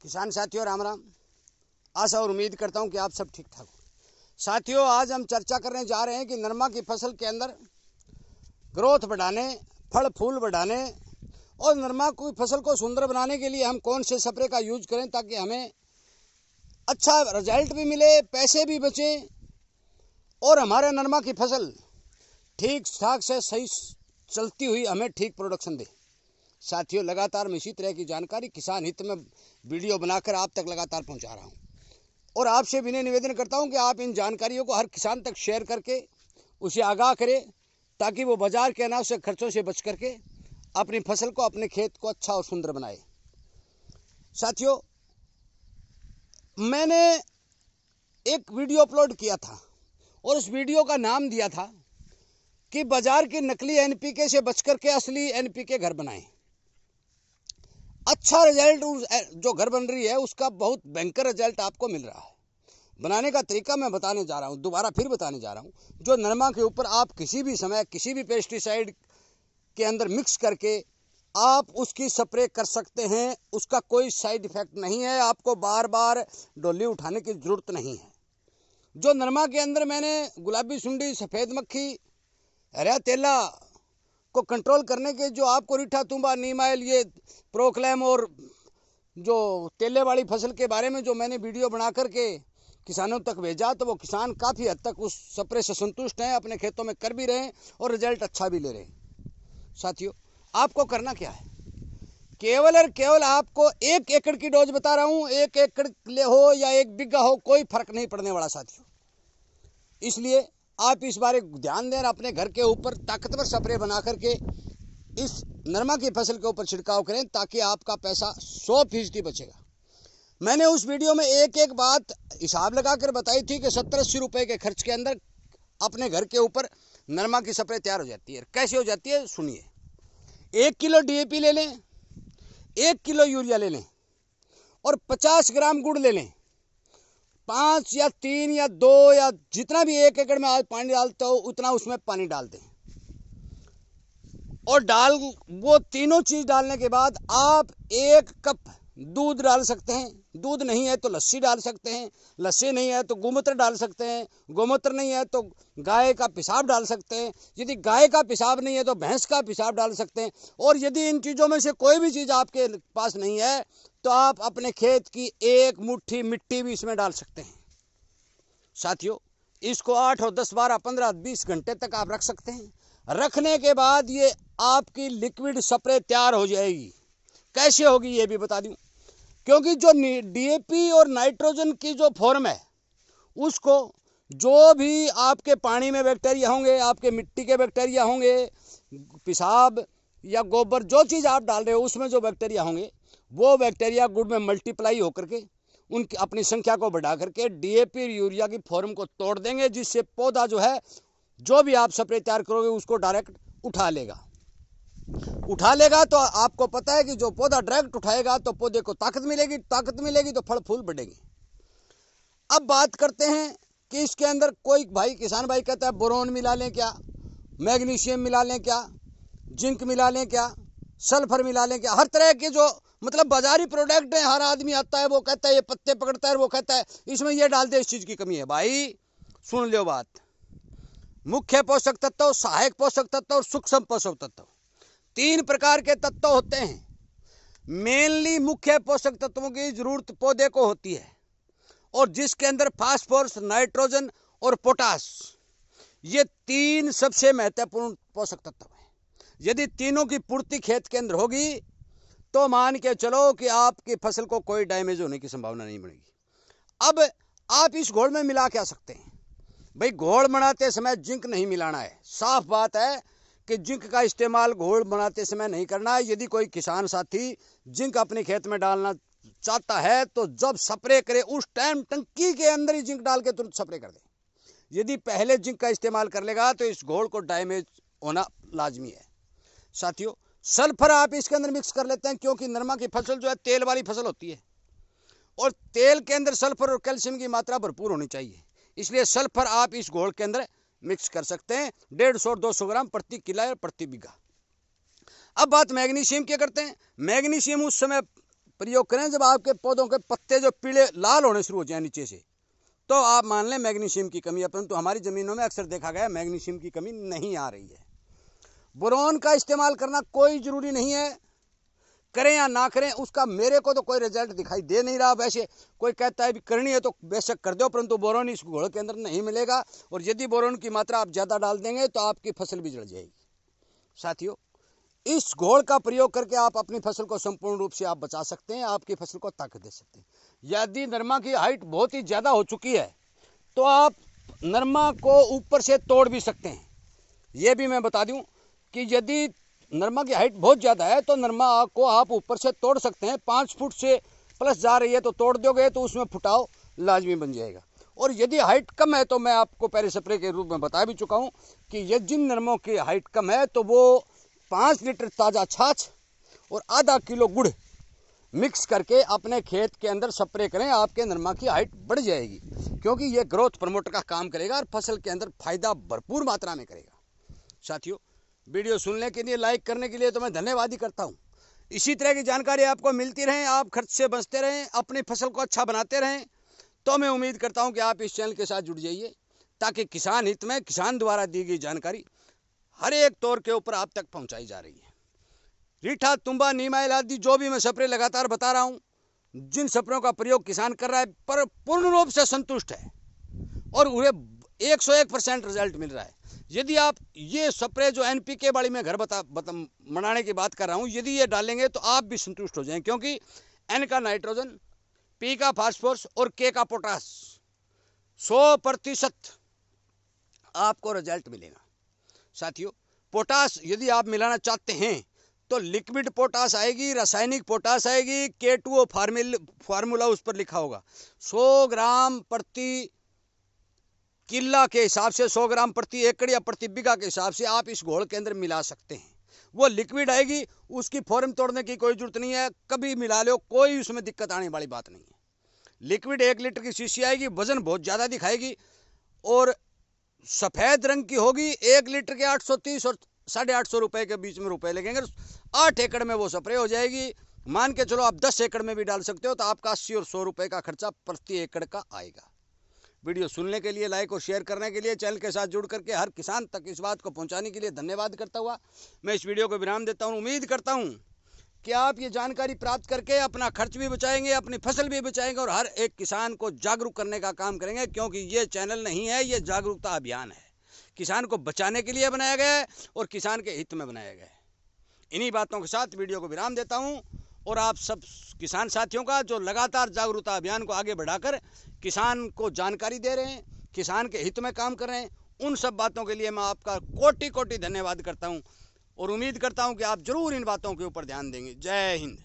किसान साथियों राम राम। आशा और उम्मीद करता हूं कि आप सब ठीक ठाक हो। साथियों, आज हम चर्चा करने जा रहे हैं कि नरमा की फसल के अंदर ग्रोथ बढ़ाने, फल फूल बढ़ाने और नरमा की फसल को सुंदर बनाने के लिए हम कौन से स्प्रे का यूज करें ताकि हमें अच्छा रिजल्ट भी मिले, पैसे भी बचें और हमारे नरमा की फसल ठीक ठाक से सही चलती हुई हमें ठीक प्रोडक्शन दे। साथियों, लगातार मैं इसी तरह की जानकारी किसान हित में वीडियो बनाकर आप तक लगातार पहुंचा रहा हूं और आपसे विनय निवेदन करता हूं कि आप इन जानकारियों को हर किसान तक शेयर करके उसे आगाह करें ताकि वो बाजार के अनावश्यक खर्चों से बच करके अपनी फसल को, अपने खेत को अच्छा और सुंदर बनाए। साथियों, मैंने एक वीडियो अपलोड किया था और उस वीडियो का नाम दिया था कि बाजार की नकली एनपीके से बच करके असली एनपीके घर बनाएं। अच्छा रिजल्ट जो घर बन रही है उसका बहुत भयंकर रिजल्ट आपको मिल रहा है। बनाने का तरीका मैं बताने जा रहा हूं, दोबारा फिर बताने जा रहा हूं। जो नरमा के ऊपर आप किसी भी समय किसी भी पेस्टिसाइड के अंदर मिक्स करके आप उसकी स्प्रे कर सकते हैं, उसका कोई साइड इफेक्ट नहीं है। आपको बार बार डोली उठाने की जरूरत नहीं है। जो नरमा के अंदर मैंने गुलाबी सुंडी, सफ़ेद मक्खी, हरा तेला को कंट्रोल करने के जो आपको रीठा तुम्बा, नीम ऑयल, ये प्रोक्लेम और जो तेले वाली फसल के बारे में जो मैंने वीडियो बना करके किसानों तक भेजा, तो वो किसान काफ़ी हद तक उस स्प्रे से संतुष्ट हैं, अपने खेतों में कर भी रहे हैं और रिजल्ट अच्छा भी ले रहे हैं। साथियों, आपको करना क्या है? केवल और केवल आपको 1 एकड़ की डोज बता रहा हूं। 1 एकड़ ले हो या 1 बीघा हो, कोई फर्क नहीं पड़ने वाला साथियों। इसलिए आप इस बारे ध्यान दें, अपने घर के ऊपर ताकतवर स्प्रे बना करके इस नरमा की फसल के ऊपर छिड़काव करें ताकि आपका पैसा 100% बचेगा। मैंने उस वीडियो में एक एक बात हिसाब लगाकर बताई थी कि 70-80 रुपए के खर्च के अंदर अपने घर के ऊपर नरमा की स्प्रे तैयार हो जाती है। कैसे हो जाती है सुनिए। 1 किलो डीएपी ले लें, 1 किलो यूरिया ले लें और 50 ग्राम गुड़ ले लें। 5 या 3 या 2 या जितना भी 1 एकड़ में आज पानी डालते हो उतना उसमें पानी डाल दें और वो तीनों चीज डालने के बाद आप 1 कप दूध डाल सकते हैं। दूध नहीं है तो लस्सी डाल सकते हैं, लस्सी नहीं है तो गोमूत्र डाल सकते हैं, गोमूत्र नहीं है तो गाय का पेशाब डाल सकते हैं, यदि गाय का पेशाब नहीं है तो भैंस का पेशाब डाल सकते हैं। और यदि इन चीज़ों में से कोई भी चीज़ आपके पास नहीं है तो आप अपने खेत की 1 मुट्ठी मिट्टी भी इसमें डाल सकते हैं। साथियों, इसको 8 और 10, 12, 15, 20 घंटे तक आप रख सकते हैं। रखने के बाद ये आपकी लिक्विड स्प्रे तैयार हो जाएगी। कैसे होगी ये भी बता दूं, क्योंकि जो डीएपी और नाइट्रोजन की जो फॉर्म है उसको जो भी आपके पानी में बैक्टीरिया होंगे, आपके मिट्टी के बैक्टीरिया होंगे, पेशाब या गोबर जो चीज़ आप डाल रहे हो उसमें जो बैक्टीरिया होंगे वो बैक्टीरिया गुड़ में मल्टीप्लाई होकर के उनकी अपनी संख्या को बढ़ा करके डीएपी यूरिया की फॉर्म को तोड़ देंगे, जिससे पौधा जो है जो भी आप स्प्रे तैयार करोगे उसको डायरेक्ट उठा लेगा। तो आपको पता है कि जो पौधा डायरेक्ट उठाएगा तो पौधे को ताकत मिलेगी तो फल फूल बढ़ेंगे। अब बात करते हैं कि इसके अंदर कोई भाई, किसान भाई कहता है बोरोन मिला लें क्या, मैग्नीशियम मिला लें क्या, जिंक मिला लें क्या, सल्फर मिला लें क्या। हर तरह के जो मतलब बाजारी प्रोडक्ट है, हर आदमी आता है वो कहता है ये पत्ते पकड़ता है, वो कहता है इसमें ये डाल दे, इस चीज़ की कमी है। भाई सुन लो बात, मुख्य पोषक तत्व, सहायक पोषक तत्व और सूक्ष्म पोषक तत्व, 3 प्रकार के तत्व होते हैं। मेनली मुख्य पोषक तत्वों की जरूरत पौधे को होती है और जिसके अंदर फास्फोरस, नाइट्रोजन और पोटास, ये 3 सबसे महत्वपूर्ण पोषक तत्व हैं। यदि तीनों की पूर्ति खेत के अंदर होगी तो मान के चलो कि आपकी फसल को कोई डैमेज होने की संभावना नहीं बनेगी। अब आप इस घोल में मिला क्या सकते हैं? भाई, घोल बनाते समय जिंक नहीं मिलाना है। साफ बात है कि जिंक का इस्तेमाल घोल बनाते समय नहीं करना है। यदि कोई किसान साथी जिंक अपने खेत में डालना चाहता है तो जब स्प्रे करे उस टाइम टंकी के अंदर ही जिंक डाल के तुरंत स्प्रे कर दे। यदि पहले जिंक का इस्तेमाल कर लेगा तो इस घोल को डैमेज होना लाजमी है। साथियों, सल्फर आप इसके अंदर मिक्स कर लेते हैं क्योंकि नरमा की फसल जो है तेल वाली फसल होती है और तेल के अंदर सल्फर और कैल्शियम की मात्रा भरपूर होनी चाहिए, इसलिए सल्फर आप इस घोल के अंदर मिक्स कर सकते हैं 150-200 ग्राम प्रति किलो या प्रति बीघा। अब बात मैग्नीशियम की करते हैं। मैग्नीशियम उस समय प्रयोग करें जब आपके पौधों के पत्ते जो पीले लाल होने शुरू हो जाए नीचे से, तो आप मान लें मैग्नीशियम की कमी है। परंतु हमारी ज़मीनों में अक्सर देखा गया मैग्नीशियम की कमी नहीं आ रही है। बोरोन का इस्तेमाल करना कोई ज़रूरी नहीं है, करें या ना करें उसका मेरे को तो कोई रिजल्ट दिखाई दे नहीं रहा। वैसे कोई कहता है भी करनी है तो बेशक कर दो, परंतु बोरोन इस घोल के अंदर नहीं मिलेगा। और यदि बोरोन की मात्रा आप ज़्यादा डाल देंगे तो आपकी फसल भी जड़ जाएगी। साथियों, इस घोल का प्रयोग करके आप अपनी फसल को संपूर्ण रूप से आप बचा सकते हैं, आपकी फसल को ताकत दे सकते हैं। यदि नरमा की हाइट बहुत ही ज़्यादा हो चुकी है तो आप नरमा को ऊपर से तोड़ भी सकते हैं। ये भी मैं बता दूं कि यदि नरमा की हाइट बहुत ज़्यादा है तो नरमा को आप ऊपर से तोड़ सकते हैं। 5 फुट से प्लस जा रही है तो तोड़ दोगे तो उसमें फुटाव लाजमी बन जाएगा। और यदि हाइट कम है तो मैं आपको पहले स्प्रे के रूप में बता भी चुका हूं कि ये जिन नरमों की हाइट कम है तो वो 5 लीटर ताज़ा छाछ और आधा किलो गुड़ मिक्स करके अपने खेत के अंदर स्प्रे करें। आपके नरमा की हाइट बढ़ जाएगी, क्योंकि ये ग्रोथ प्रमोटर का काम करेगा और फसल के अंदर फायदा भरपूर मात्रा में करेगा। साथियों, वीडियो सुनने के लिए, लाइक करने के लिए तो मैं धन्यवाद ही करता हूँ। इसी तरह की जानकारी आपको मिलती रहें, आप खर्च से बचते रहें, अपनी फसल को अच्छा बनाते रहें, तो मैं उम्मीद करता हूँ कि आप इस चैनल के साथ जुड़ जाइए, ताकि किसान हित में किसान द्वारा दी गई जानकारी हर एक तौर के ऊपर आप तक पहुँचाई जा रही है। रीठा, तुम्बा, नीमाइल आदि जो भी मैं स्प्रे लगातार बता रहा हूँ, जिन स्प्रेयों का प्रयोग किसान कर रहा है पर पूर्ण रूप से संतुष्ट है और उन्हें 101% रिजल्ट मिल रहा है। यदि आप ये स्प्रे जो NPK वाली मैं घर बनाने की बात कर रहा हूँ, यदि ये डालेंगे तो आप भी संतुष्ट हो जाएंगे, क्योंकि N का नाइट्रोजन, P का फास्फोरस और K का पोटास 100% आपको रिजल्ट मिलेगा। साथियों, पोटास यदि आप मिलाना चाहते हैं तो लिक्विड पोटास आएगी, रासायनिक पोटास आएगी, K2O फार्मूला उस पर लिखा होगा। 100 ग्राम प्रति किला के हिसाब से, 100 ग्राम प्रति एकड़ या प्रति बीघा के हिसाब से आप इस घोल के अंदर मिला सकते हैं। वो लिक्विड आएगी, उसकी फॉर्म तोड़ने की कोई जरूरत नहीं है, कभी मिला लो, कोई उसमें दिक्कत आने वाली बात नहीं है। लिक्विड 1 लीटर की शीशी आएगी, वजन बहुत ज़्यादा दिखाएगी और सफ़ेद रंग की होगी। 1 लीटर के 830 और 850 रुपये के बीच में रुपए लगेंगे। 8 एकड़ में वो स्प्रे हो जाएगी। मान के चलो आप 10 एकड़ में भी डाल सकते हो तो आपका 80 और 100 रुपये का खर्चा प्रति एकड़ का आएगा। वीडियो सुनने के लिए, लाइक और शेयर करने के लिए, चैनल के साथ जुड़ करके हर किसान तक इस बात को पहुंचाने के लिए धन्यवाद करता हुआ मैं इस वीडियो को विराम देता हूं। उम्मीद करता हूं कि आप ये जानकारी प्राप्त करके अपना खर्च भी बचाएंगे, अपनी फसल भी बचाएंगे और हर एक किसान को जागरूक करने का काम करेंगे, क्योंकि ये चैनल नहीं है, ये जागरूकता अभियान है। किसान को बचाने के लिए बनाया गया है और किसान के हित में बनाया गया है। इन्हीं बातों के साथ वीडियो को विराम देता हूं और आप सब किसान साथियों का जो लगातार जागरूकता अभियान को आगे बढ़ाकर किसान को जानकारी दे रहे हैं, किसान के हित में काम कर रहे हैं, उन सब बातों के लिए मैं आपका कोटि कोटि धन्यवाद करता हूं और उम्मीद करता हूं कि आप जरूर इन बातों के ऊपर ध्यान देंगे। जय हिंद।